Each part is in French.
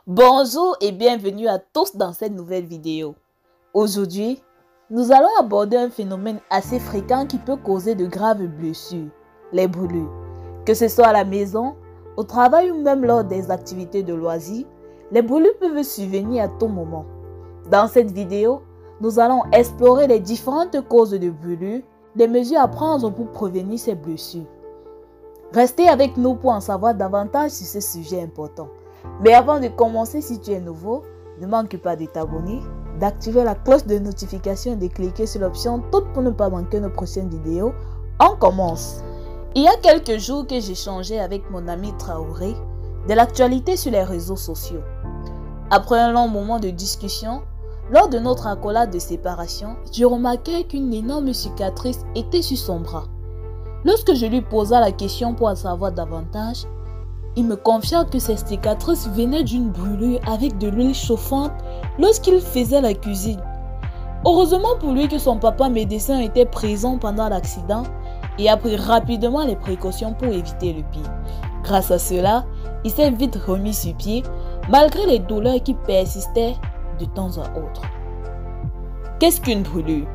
Bonjour et bienvenue à tous dans cette nouvelle vidéo. Aujourd'hui, nous allons aborder un phénomène assez fréquent qui peut causer de graves blessures, les brûlures. Que ce soit à la maison, au travail ou même lors des activités de loisirs, les brûlures peuvent survenir à tout moment. Dans cette vidéo, nous allons explorer les différentes causes de brûlures, les mesures à prendre pour prévenir ces blessures. Restez avec nous pour en savoir davantage sur ce sujet important. Mais avant de commencer, si tu es nouveau, ne manque pas de t'abonner, d'activer la cloche de notification et de cliquer sur l'option toute pour ne pas manquer nos prochaines vidéos. On commence. Il y a quelques jours que j'échangeais avec mon ami Traoré de l'actualité sur les réseaux sociaux. Après un long moment de discussion, lors de notre accolade de séparation, je remarquai qu'une énorme cicatrice était sur son bras. Lorsque je lui posa la question pour en savoir davantage, il me confia que ces cicatrices venaient d'une brûlure avec de l'huile chauffante lorsqu'il faisait la cuisine. Heureusement pour lui que son papa médecin était présent pendant l'accident et a pris rapidement les précautions pour éviter le pire. Grâce à cela, il s'est vite remis sur pied malgré les douleurs qui persistaient de temps à autre. Qu'est-ce qu'une brûlure?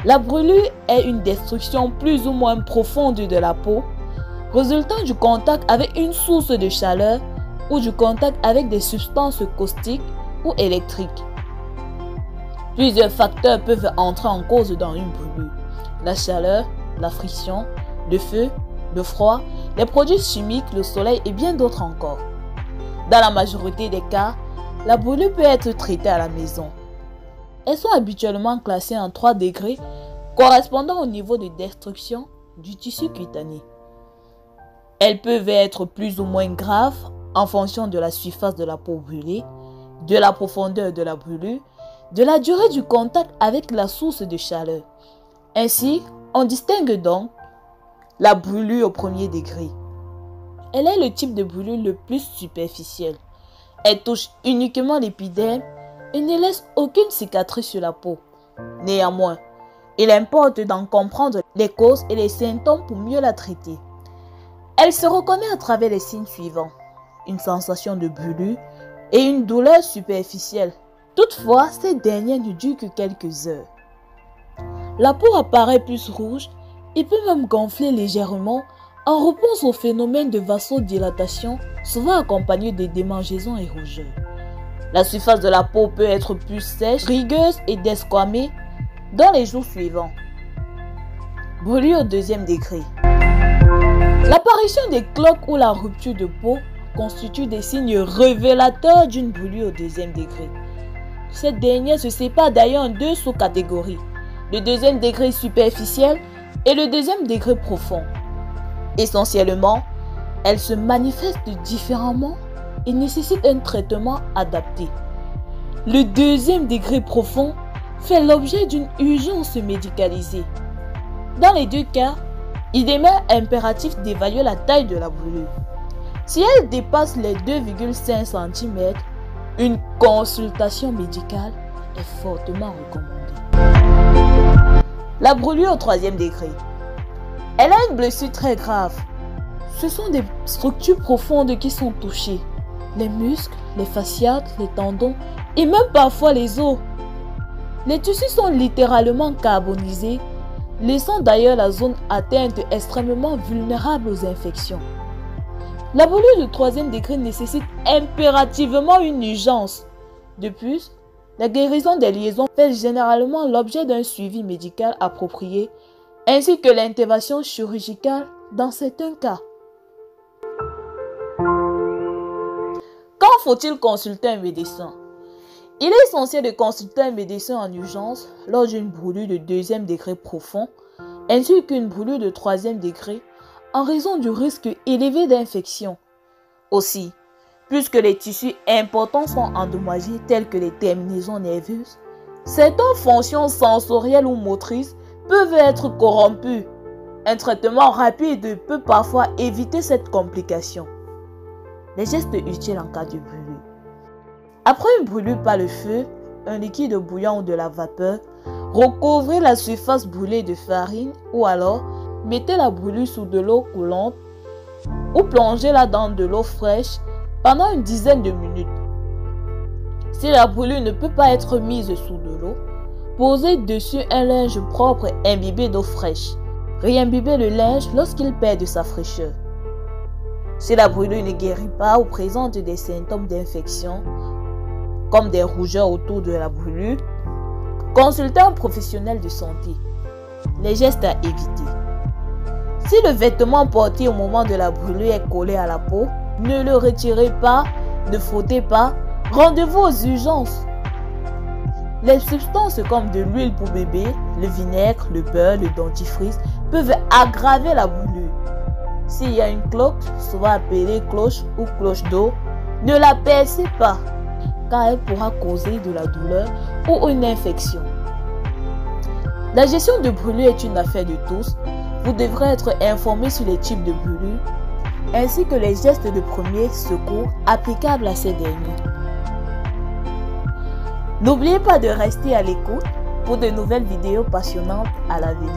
La brûlure est une destruction plus ou moins profonde de la peau résultant du contact avec une source de chaleur ou du contact avec des substances caustiques ou électriques. Plusieurs facteurs peuvent entrer en cause dans une brûlure. La chaleur, la friction, le feu, le froid, les produits chimiques, le soleil et bien d'autres encore. Dans la majorité des cas, la brûlure peut être traitée à la maison. Elles sont habituellement classées en 3 degrés correspondant au niveau de destruction du tissu cutané. Elles peuvent être plus ou moins graves en fonction de la surface de la peau brûlée, de la profondeur de la brûlure, de la durée du contact avec la source de chaleur. Ainsi, on distingue donc la brûlure au premier degré. Elle est le type de brûlure le plus superficiel. Elle touche uniquement l'épiderme et ne laisse aucune cicatrice sur la peau. Néanmoins, il importe d'en comprendre les causes et les symptômes pour mieux la traiter. Elle se reconnaît à travers les signes suivants: une sensation de brûlure et une douleur superficielle. Toutefois, ces dernières ne durent que quelques heures. La peau apparaît plus rouge et peut même gonfler légèrement en réponse au phénomène de vasodilatation, souvent accompagné de démangeaisons et rougeurs. La surface de la peau peut être plus sèche, rigueuse et desquamée dans les jours suivants. Brûlure au deuxième degré. L'apparition des cloques ou la rupture de peau constituent des signes révélateurs d'une brûlure au deuxième degré. Cette dernière se sépare d'ailleurs en 2 sous-catégories, le deuxième degré superficiel et le deuxième degré profond. Essentiellement, elle se manifeste différemment et nécessite un traitement adapté. Le deuxième degré profond fait l'objet d'une urgence médicalisée. Dans les 2 cas, il demeure impératif d'évaluer la taille de la brûlure. Si elle dépasse les 2,5 cm, une consultation médicale est fortement recommandée. La brûlure au 3e degré. Elle a une blessure très grave. Ce sont des structures profondes qui sont touchées. Les muscles, les fasciates, les tendons et même parfois les os. Les tissus sont littéralement carbonisés, laissant d'ailleurs la zone atteinte extrêmement vulnérable aux infections. La brûlure de 3e degré nécessite impérativement une urgence. De plus, la guérison des liaisons fait généralement l'objet d'un suivi médical approprié, ainsi que l'intervention chirurgicale dans certains cas. Quand faut-il consulter un médecin? Il est essentiel de consulter un médecin en urgence lors d'une brûlure de 2e degré profond ainsi qu'une brûlure de 3e degré en raison du risque élevé d'infection. Aussi, puisque les tissus importants sont endommagés tels que les terminaisons nerveuses, certaines fonctions sensorielles ou motrices peuvent être corrompues. Un traitement rapide peut parfois éviter cette complication. Les gestes utiles en cas de brûlure. Après une brûlure par le feu, un liquide bouillant ou de la vapeur, Recouvrez la surface brûlée de farine ou alors mettez la brûlure sous de l'eau coulante ou plongez-la dans de l'eau fraîche pendant une dizaine de minutes. Si la brûlure ne peut pas être mise sous de l'eau, posez dessus un linge propre imbibé d'eau fraîche. Réimbibez le linge lorsqu'il perd de sa fraîcheur. Si la brûlure ne guérit pas ou présente des symptômes d'infection, comme des rougeurs autour de la brûlure, consultez un professionnel de santé. Les gestes à éviter. Si le vêtement porté au moment de la brûlure est collé à la peau, ne le retirez pas, ne frottez pas, rendez-vous aux urgences. Les substances comme de l'huile pour bébé, le vinaigre, le beurre, le dentifrice peuvent aggraver la brûlure. S'il y a une cloque, souvent appelée cloche ou cloche d'eau, ne la percez pas, car elle pourra causer de la douleur ou une infection. La gestion de brûlure est une affaire de tous. Vous devrez être informé sur les types de brûlures, ainsi que les gestes de premier secours applicables à ces derniers. N'oubliez pas de rester à l'écoute pour de nouvelles vidéos passionnantes à l'avenir.